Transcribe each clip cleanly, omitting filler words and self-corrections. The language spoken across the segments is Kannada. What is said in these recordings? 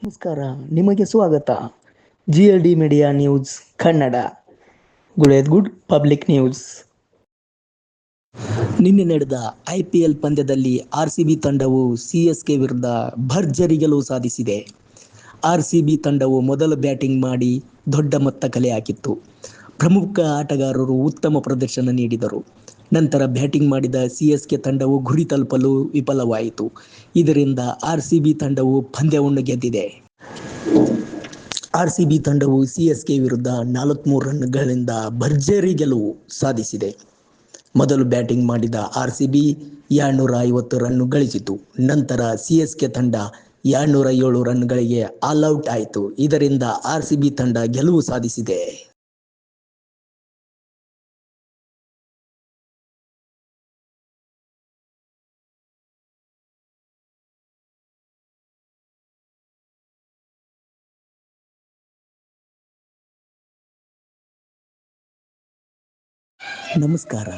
ನಮಸ್ಕಾರ, ನಿಮಗೆ ಸ್ವಾಗತ. GLD media news Kannada. Guledgudda public news. ನಿನ್ನೆ ನಡೆದ IPL ಪಂದ್ಯದಲ್ಲಿ RCB ತಂಡವು CSK ವಿರುದ್ಧ ಭರ್ಜರಿ ಗೆಲುವು ಸಾಧಿಸಿದೆ. RCB ತಂಡವು ಮೊದಲು ಬ್ಯಾಟಿಂಗ್ ಮಾಡಿ ದೊಡ್ಡ ಮೊತ್ತ ಕಲೆ ಹಾಕಿತ್ತು. ಪ್ರಮುಖ ಆಟಗಾರರು ಉತ್ತಮ ಪ್ರದರ್ಶನ ನೀಡಿದರು. ನಂತರ ಬ್ಯಾಟಿಂಗ್ ಮಾಡಿದ CSK ತಂಡವು ಗುರಿ ತಲುಪಲು ವಿಫಲವಾಯಿತು. ಇದರಿಂದ RCB ತಂಡವು ಪಂದ್ಯವನ್ನು ಗೆದ್ದಿದೆ. RCB ತಂಡವು CSK ವಿರುದ್ಧ 43 ರನ್ಗಳಿಂದ ಭರ್ಜರಿ ಗೆಲುವು ಸಾಧಿಸಿದೆ. ಮೊದಲು ಬ್ಯಾಟಿಂಗ್ ಮಾಡಿದ RCB 250 ರನ್ ಗಳಿಸಿತು. ನಂತರ CSK ತಂಡ 207 ರನ್ಗಳಿಗೆ ಆಲ್ಔಟ್ ಆಯಿತು. ಇದರಿಂದ RCB ತಂಡ ಗೆಲುವು ಸಾಧಿಸಿದೆ. ನಮಸ್ಕಾರ.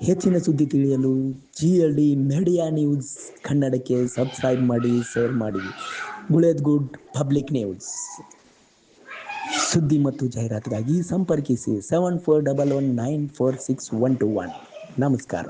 ಹೆಚ್ಚಿನ ಸುದ್ದಿ ತಿಳಿಯಲು GLD ಮೀಡಿಯಾ ನ್ಯೂಸ್ ಕನ್ನಡಕ್ಕೆ ಸಬ್ಸ್ಕ್ರೈಬ್ ಮಾಡಿ, ಶೇರ್ ಮಾಡಿ. ಗುಳೇದ್ ಗುಡ್ ಪಬ್ಲಿಕ್ ನ್ಯೂಸ್. ಸುದ್ದಿ ಮತ್ತು ಜಾಹೀರಾತಿಗಾಗಿ ಸಂಪರ್ಕಿಸಿ 7411946121. ನಮಸ್ಕಾರ.